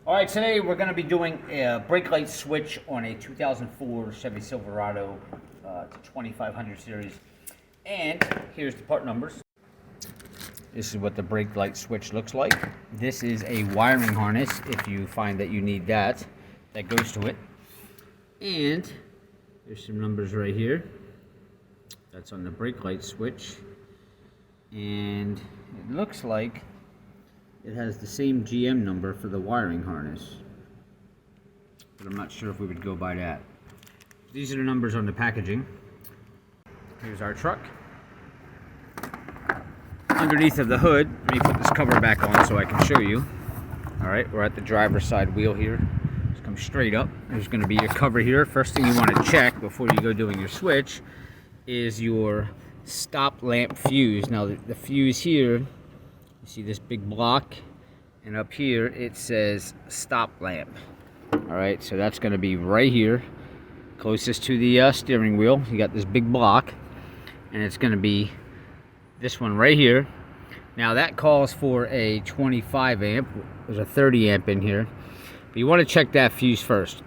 All right, today we're going to be doing a brake light switch on a 2004 Chevy Silverado to 2500 series. And here's the part numbers. This is what the brake light switch looks like. This is a wiring harness, if you find that you need that goes to it. And there's some numbers right here. That's on the brake light switch. And it looks like it has the same GM number for the wiring harness, but I'm not sure if we would go by that. These are the numbers on the packaging. Here's our truck. Underneath of the hood, let me put this cover back on so I can show you. Alright, we're at the driver's side wheel here. Just come straight up. There's going to be your cover here. First thing you want to check before you go doing your switch is your stop lamp fuse. Now the fuse here, you see this big block, and up here it says stop lamp. Alright, so that's going to be right here, closest to the steering wheel. You got this big block, and it's going to be this one right here. Now that calls for a 25 amp. There's a 30 amp in here, but you want to check that fuse first.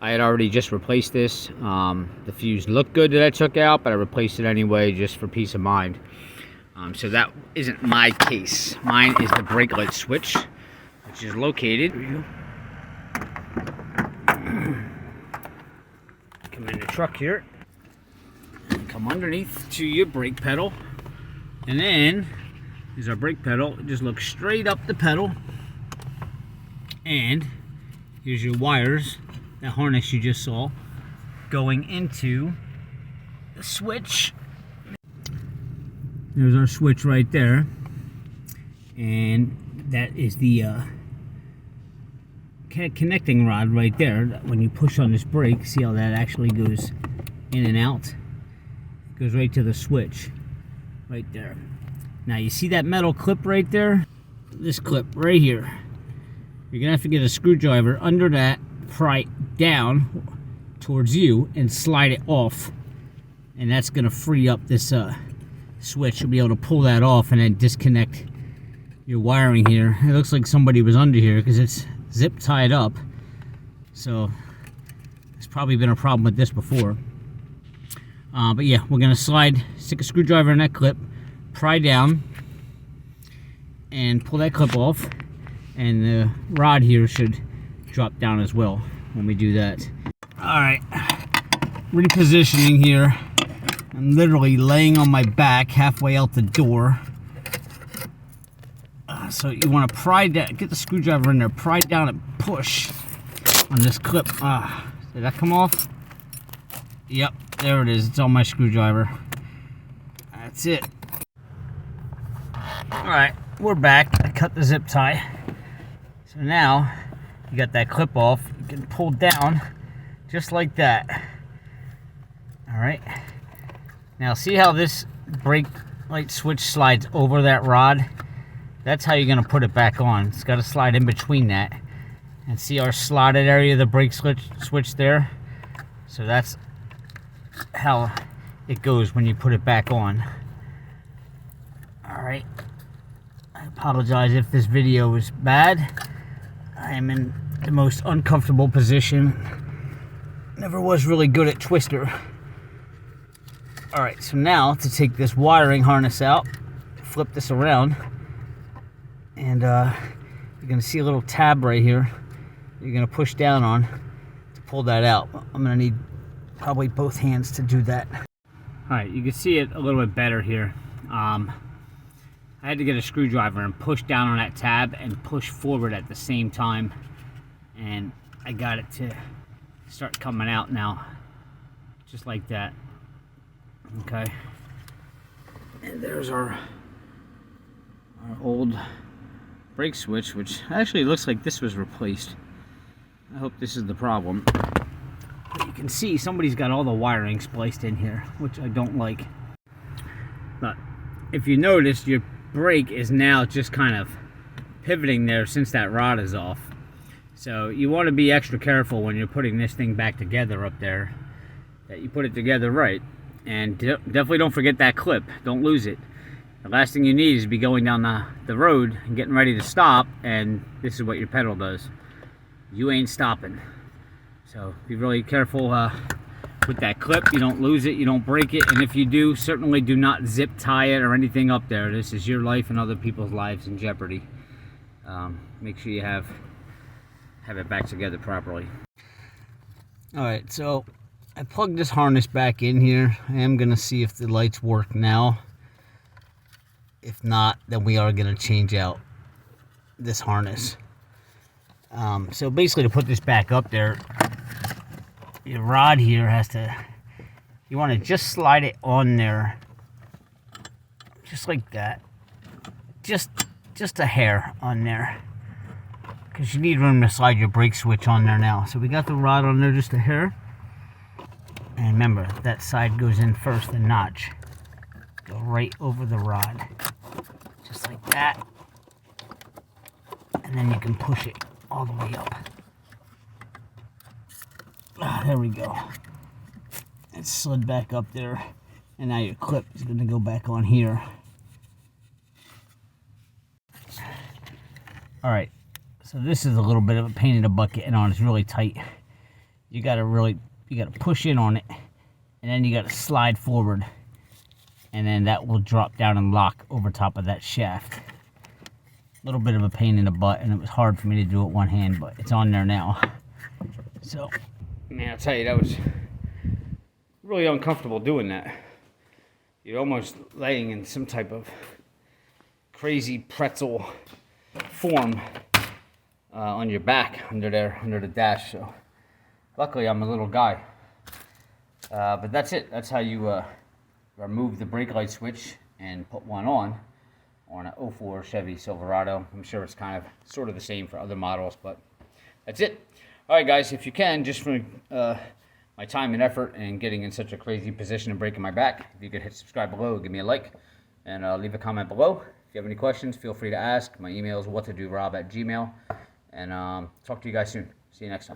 I had already just replaced this. The fuse looked good that I took out, but I replaced it anyway just for peace of mind. So that isn't my case. Mine is the brake light switch, which is located. Come in the truck here. Come underneath to your brake pedal. And then, here's our brake pedal. Just look straight up the pedal. And here's your wires, that harness you just saw, going into the switch. There's our switch right there, and that is the connecting rod right there. When you push on this brake, see how that actually goes in and out? It goes right to the switch right there. Now you see that metal clip right there? This clip right here. You're gonna have to get a screwdriver under that, pry down towards you, and slide it off, and that's gonna free up this switch. You'll be able to pull that off and then disconnect your wiring here. It looks like somebody was under here because it's zip tied up, so there's probably been a problem with this before. But yeah, we're gonna stick a screwdriver in that clip, pry down, and pull that clip off, and the rod here should drop down as well when we do that. Alright, repositioning here. I'm literally laying on my back halfway out the door. So you want to pry down, get the screwdriver in there, pry down and push on this clip. Did that come off? Yep, there it is. It's on my screwdriver. That's it. Alright, we're back. I cut the zip tie. So now you got that clip off. You can pull down just like that. Alright. Now see how this brake light switch slides over that rod? That's how you're going to put it back on. It's got to slide in between that. And see our slotted area of the brake switch there? So that's how it goes when you put it back on. Alright. I apologize if this video is bad. I am in the most uncomfortable position. Never was really good at twister. Alright, so now to take this wiring harness out, flip this around, and you're going to see a little tab right here you're going to push down on to pull that out. I'm going to need probably both hands to do that. Alright, you can see it a little bit better here. I had to get a screwdriver and push down on that tab and push forward at the same time, and I got it to start coming out now, just like that. Okay, and there's our old brake switch, which actually looks like this was replaced. I hope this is the problem. But you can see somebody's got all the wiring spliced in here, which I don't like. But if you notice, your brake is now just kind of pivoting there since that rod is off. So you want to be extra careful when you're putting this thing back together up there, that you put it together right. And definitely don't forget that clip. Don't lose it. The last thing you need is to be going down the road and getting ready to stop, and this is what your pedal does. you ain't stopping. So be really careful with that clip. You don't lose it, you don't break it, and if you do, certainly do not zip tie it or anything up there. This is your life and other people's lives in jeopardy. Make sure you have it back together properly. Alright, so I plugged this harness back in here. I am going to see if the lights work now. If not, then we are going to change out this harness. So basically, to put this back up there, your rod here has to, you want to just slide it on there, just like that, just a hair on there, because you need room to slide your brake switch on there now. So we got the rod on there just a hair, and remember, that side goes in first, the notch, go right over the rod, just like that, and then you can push it all the way up. There we go. It slid back up there, and now your clip is going to go back on here. Alright, so this is a little bit of a pain in the butt getting on. It's really tight. You gotta push in on it, and then you gotta slide forward, and then that will drop down and lock over top of that shaft. A little bit of a pain in the butt, and it was hard for me to do it one hand, but it's on there now. So, man, I'll tell you, that was really uncomfortable doing that. You're almost laying in some type of crazy pretzel form on your back under there, under the dash. So luckily I'm a little guy, but that's it. That's how you remove the brake light switch and put one on an 04 Chevy Silverado. I'm sure it's kind of sort of the same for other models, but that's it. All right, guys, if you can, just for my time and effort and getting in such a crazy position and breaking my back, if you could hit subscribe below, give me a like, and leave a comment below. If you have any questions, feel free to ask. My email is whattodorob@gmail.com. And talk to you guys soon. See you next time.